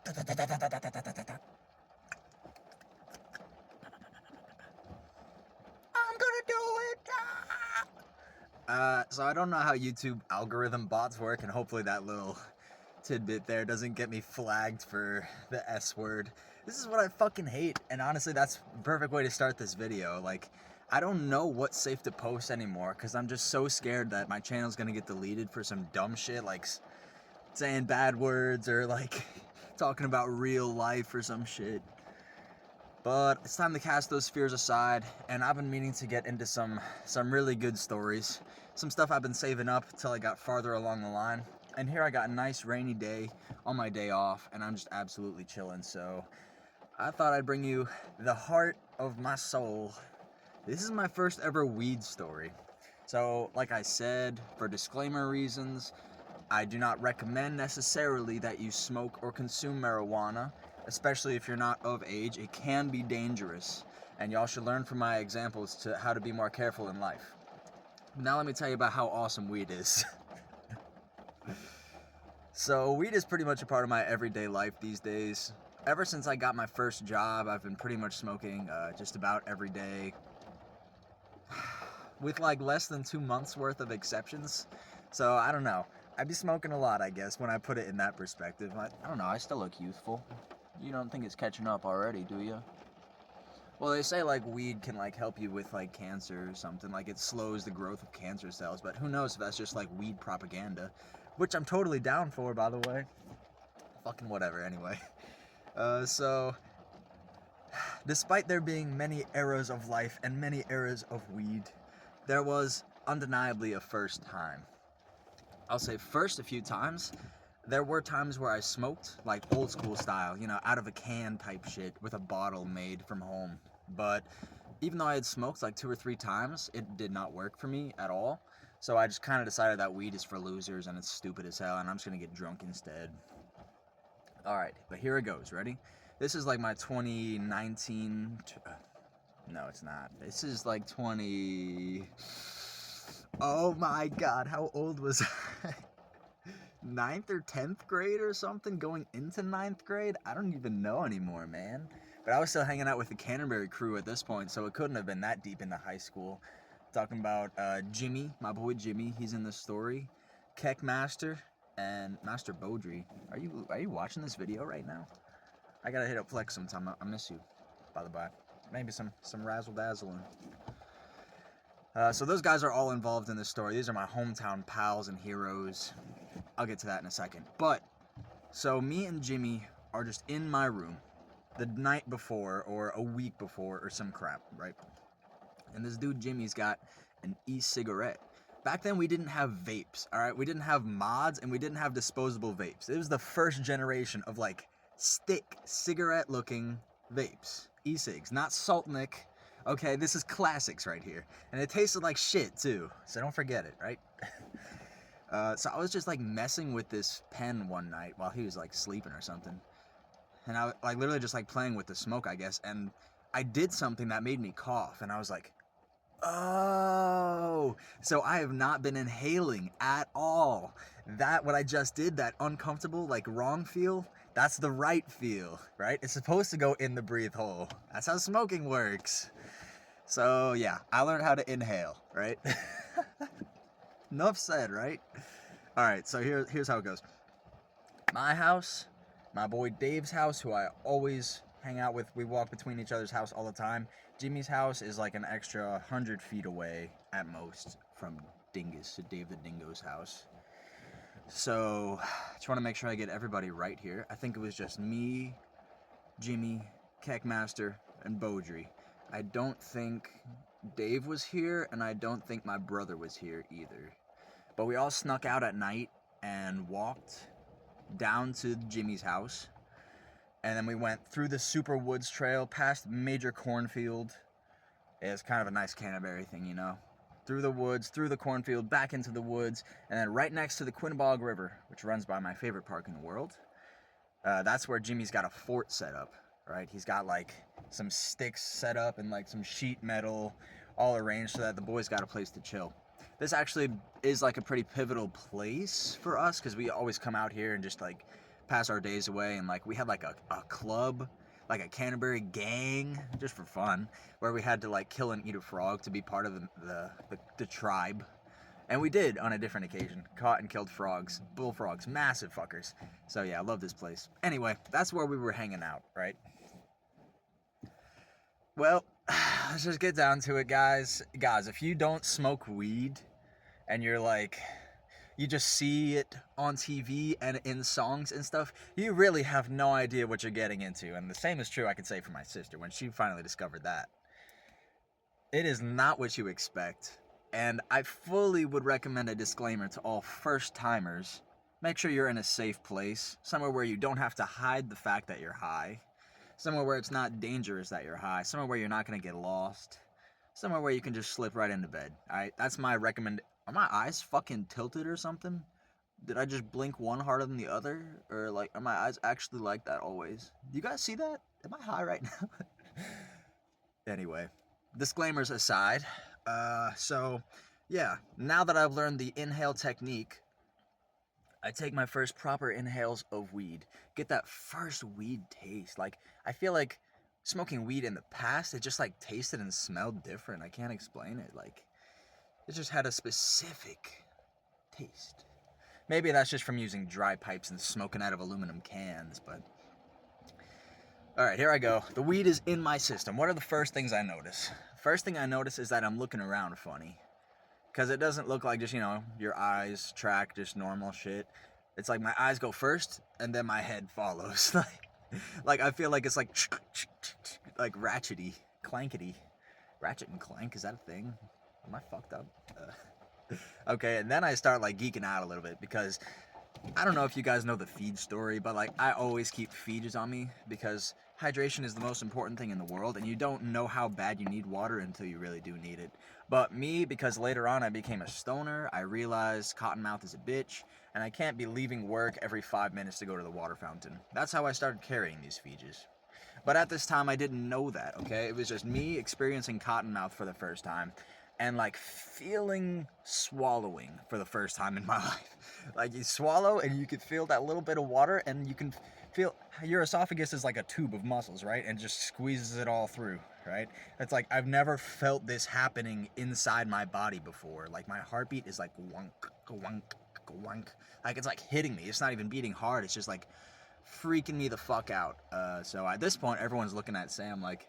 I'm gonna do it. So I don't know how YouTube algorithm bots work, and hopefully that little tidbit there doesn't get me flagged for the S word. This is what I fucking hate, and honestly, that's the perfect way to start this video. Like, I don't know what's safe to post anymore, because I'm just so scared that my channel's gonna get deleted for some dumb shit, like saying bad words, or like talking about real life or some shit. But it's time to cast those fears aside, and I've been meaning to get into some really good stories. Some stuff I've been saving up till I got farther along the line. And here I got a nice rainy day on my day off, and I'm just absolutely chilling. So I thought I'd bring you the heart of my soul. This is my first ever weed story. So, like I said, for disclaimer reasons, I do not recommend necessarily that you smoke or consume marijuana, especially if you're not of age. It can be dangerous, and y'all should learn from my examples to how to be more careful in life. Now let me tell you about how awesome weed is. So weed is pretty much a part of my everyday life these days. Ever since I got my first job, I've been pretty much smoking just about every day, with like less than 2 months worth of exceptions. So I don't know. I'd be smoking a lot, I guess, when I put it in that perspective. I don't know, I still look youthful. You don't think it's catching up already, do you? Well, they say like weed can like help you with like cancer or something, like it slows the growth of cancer cells, but who knows if that's just like weed propaganda, which I'm totally down for, by the way. Fucking whatever, anyway. So, despite there being many eras of life and many eras of weed, there was undeniably a first time. I'll say first a few times. There were times where I smoked, like old school style, you know, out of a can type shit with a bottle made from home. But even though I had smoked like 2 or 3 times, it did not work for me at all. So I just kind of decided that weed is for losers and it's stupid as hell, and I'm just gonna get drunk instead. Alright, but here it goes. Ready? This is like my 2019. No, it's not. This is like 20. Oh my god, how old was I? 9th or 10th grade or something, going into 9th grade? I don't even know anymore, man. But I was still hanging out with the Canterbury crew at this point, so it couldn't have been that deep into high school. Talking about Jimmy, my boy Jimmy, he's in the story. Keck Master and Master Beaudry. Are you watching this video right now? I gotta hit up Flex sometime. I miss you, by the by. Maybe some razzle dazzling. So those guys are all involved in this story. These are my hometown pals and heroes. I'll get to that in a second. But, so me and Jimmy are just in my room the night before or a week before or some crap, right? And this dude Jimmy's got an e-cigarette. Back then we didn't have vapes, alright? We didn't have mods and we didn't have disposable vapes. It was the first generation of like stick cigarette looking vapes. E-cigs, not Saltnik. Okay, this is classics right here. And it tasted like shit too, so don't forget it, right? So I was just like messing with this pen one night while he was like sleeping or something. And I like literally just like playing with the smoke, I guess. And I did something that made me cough. And I was like, oh, so I have not been inhaling at all. That, what I just did, that uncomfortable, like wrong feel, that's the right feel, right? It's supposed to go in the breathe hole. That's how smoking works. So yeah, I learned how to inhale, right? Enough said, right? Alright, so here's how it goes. My house, my boy Dave's house, who I always hang out with, we walk between each other's house all the time. Jimmy's house is like an extra 100 feet away at most from Dingus, to Dave the Dingo's house. So, just want to make sure I get everybody right here. I think it was just me, Jimmy, Keckmaster, and Beaudry. I don't think Dave was here, and I don't think my brother was here either. But we all snuck out at night and walked down to Jimmy's house. And then we went through the Super Woods Trail, past major cornfield. It's kind of a nice Canterbury thing, you know. Through the woods, through the cornfield, back into the woods, and then right next to the Quinnebog River, which runs by my favorite park in the world. That's where Jimmy's got a fort set up, right? He's got like some sticks set up and like some sheet metal all arranged so that the boys got a place to chill. This actually is like a pretty pivotal place for us because we always come out here and just like pass our days away, and like we had like a club, like a Canterbury gang, just for fun, where we had to like kill and eat a frog to be part of the tribe. And we did on a different occasion. Caught and killed frogs, bullfrogs, massive fuckers. So yeah, I love this place. Anyway, that's where we were hanging out, right? Well, let's just get down to it, guys. Guys, if you don't smoke weed and you're like, you just see it on TV and in songs and stuff, you really have no idea what you're getting into. And the same is true, I can say, for my sister when she finally discovered that. It is not what you expect. And I fully would recommend a disclaimer to all first timers. Make sure you're in a safe place, somewhere where you don't have to hide the fact that you're high, somewhere where it's not dangerous that you're high, somewhere where you're not going to get lost, somewhere where you can just slip right into bed. Alright, that's my recommend. Are my eyes fucking tilted or something? Did I just blink one harder than the other? Or like, are my eyes actually like that always? Do you guys see that? Am I high right now? Anyway, disclaimers aside, so yeah, now that I've learned the inhale technique, I take my first proper inhales of weed. Get that first weed taste. Like, I feel like smoking weed in the past, it just like tasted and smelled different. I can't explain it. Like, it just had a specific taste. Maybe that's just from using dry pipes and smoking out of aluminum cans, but... Alright, here I go. The weed is in my system. What are the first things I notice? First thing I notice is that I'm looking around funny. Because it doesn't look like just, you know, your eyes track just normal shit. It's like my eyes go first, and then my head follows. Like I feel like it's like ratchety, clankety. Ratchet and clank, is that a thing? Am I fucked up? Okay, and then I start like geeking out a little bit because I don't know if you guys know the feed story, but like I always keep feeds on me because hydration is the most important thing in the world, and you don't know how bad you need water until you really do need it. But me, because later on I became a stoner, I realized Cottonmouth is a bitch, and I can't be leaving work every 5 minutes to go to the water fountain. That's how I started carrying these Fijis. But at this time I didn't know that, okay? It was just me experiencing Cottonmouth for the first time, and like feeling swallowing for the first time in my life. Like you swallow and you can feel that little bit of water, and you can feel your esophagus is like a tube of muscles, right? And just squeezes it all through, right? It's like I've never felt this happening inside my body before. Like my heartbeat is like wunk, wunk, wunk. Like it's like hitting me. It's not even beating hard. It's just like freaking me the fuck out. So at this point, everyone's looking at Sam like,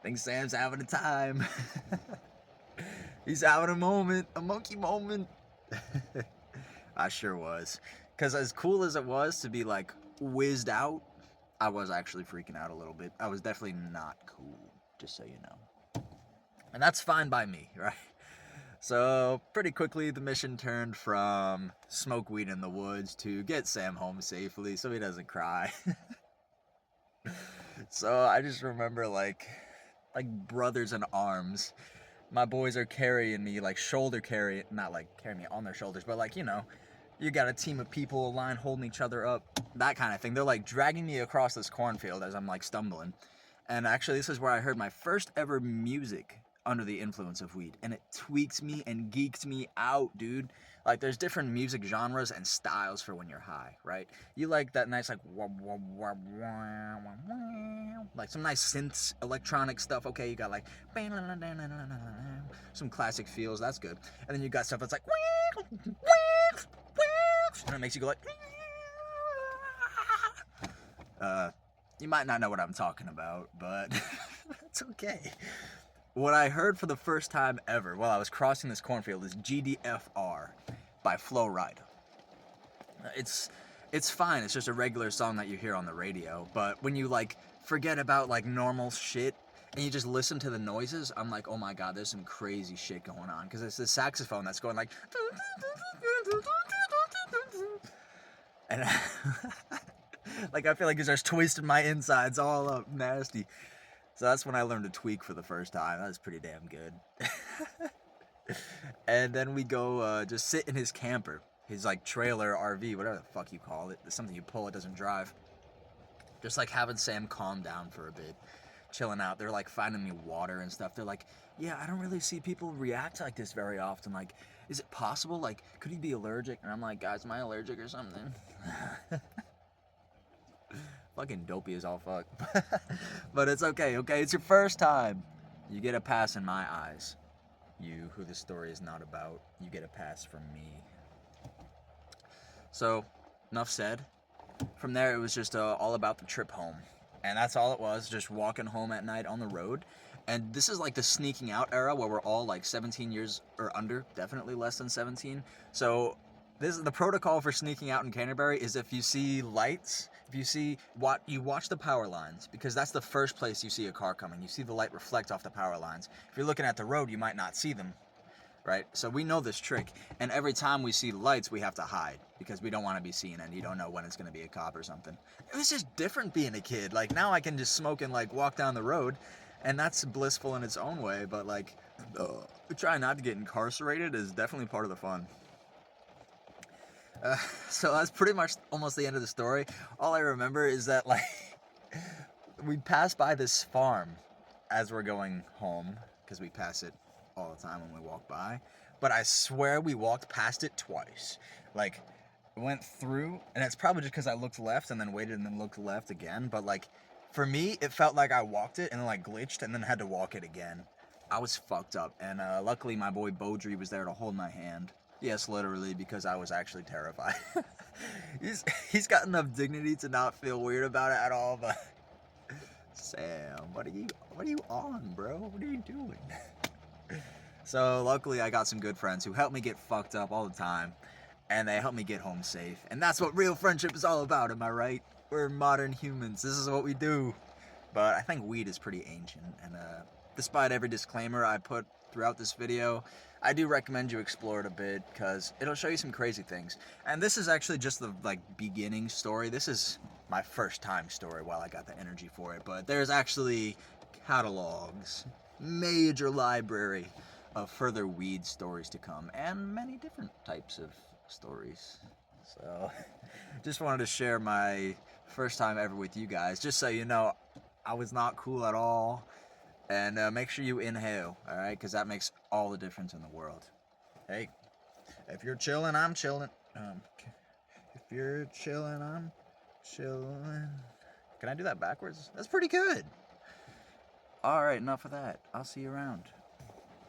I think Sam's having a time. He's having a moment, a monkey moment. I sure was. Because as cool as it was to be like whizzed out, I was actually freaking out a little bit. I was definitely not cool, just so you know. And that's fine by me, right? So pretty quickly the mission turned from smoke weed in the woods to get Sam home safely so he doesn't cry. So I just remember like brothers in arms. My boys are carrying me, like shoulder carry, not like carrying me on their shoulders, but like, you know, you got a team of people, a line holding each other up, that kind of thing. They're like dragging me across this cornfield as I'm like stumbling. And actually this is where I heard my first ever music under the influence of weed, and it tweaks me and geeks me out, dude. Like there's different music genres and styles for when you're high, right? You like that nice like some nice synths, electronic stuff. Okay, you got like some classic feels, that's good. And then you got stuff that's like and it makes you go like you might not know what I'm talking about, but it's okay. What I heard for the first time ever while I was crossing this cornfield is GDFR by Flo Rida. It's fine, it's just a regular song that you hear on the radio, but when you like forget about like normal shit and you just listen to the noises, I'm like, oh my god, there's some crazy shit going on, because it's the saxophone that's going like and like I feel like it's just twisting my insides all up nasty. So that's when I learned to tweak for the first time. That was pretty damn good. And then we go just sit in his camper, his like trailer, RV, whatever the fuck you call it. It's something you pull, it doesn't drive. Just like having Sam calm down for a bit, chilling out. They're like finding me water and stuff. They're like, yeah, I don't really see people react like this very often. Like, is it possible? Like, could he be allergic? And I'm like, guys, am I allergic or something? Fucking dopey as all fuck. But it's okay, okay? It's your first time. You get a pass in my eyes. You, who the story is not about, you get a pass from me. So, enough said. From there, it was just all about the trip home. And that's all it was, just walking home at night on the road. And this is like the sneaking out era where we're all like 17 years or under, definitely less than 17. So this is the protocol for sneaking out in Canterbury is if you see lights, if you see what you watch the power lines, because that's the first place you see a car coming. You see the light reflect off the power lines. If you're looking at the road, you might not see them, right? So we know this trick, and every time we see lights, we have to hide because we don't want to be seen, and you don't know when it's going to be a cop or something. It was just different being a kid. Like, now I can just smoke and like walk down the road, and that's blissful in its own way, but like trying not to get incarcerated is definitely part of the fun. So that's pretty much almost the end of the story. All I remember is that like we passed by this farm as we're going home, because we pass it all the time when we walk by, but I swear we walked past it twice. Like, went through, and it's probably just because I looked left and then waited and then looked left again, but like for me it felt like I walked it and then like glitched and then had to walk it again. I was fucked up, and luckily my boy Beaudry was there to hold my hand. Yes, literally, because I was actually terrified. he's got enough dignity to not feel weird about it at all, but Sam, what are you on, bro? What are you doing? So luckily I got some good friends who helped me get fucked up all the time, and they helped me get home safe. And that's what real friendship is all about, am I right? We're modern humans, this is what we do. But I think weed is pretty ancient, and despite every disclaimer I put throughout this video, I do recommend you explore it a bit, because it'll show you some crazy things. And this is actually just the like beginning story. This is my first time story while I got the energy for it, but there's actually catalogs, major library of further weed stories to come, and many different types of stories. So just wanted to share my first time ever with you guys, just so you know I was not cool at all. And make sure you inhale, all right? Because that makes all the difference in the world. Hey, if you're chilling, I'm chilling. If you're chilling, I'm chilling. Can I do that backwards? That's pretty good. All right, enough of that. I'll see you around.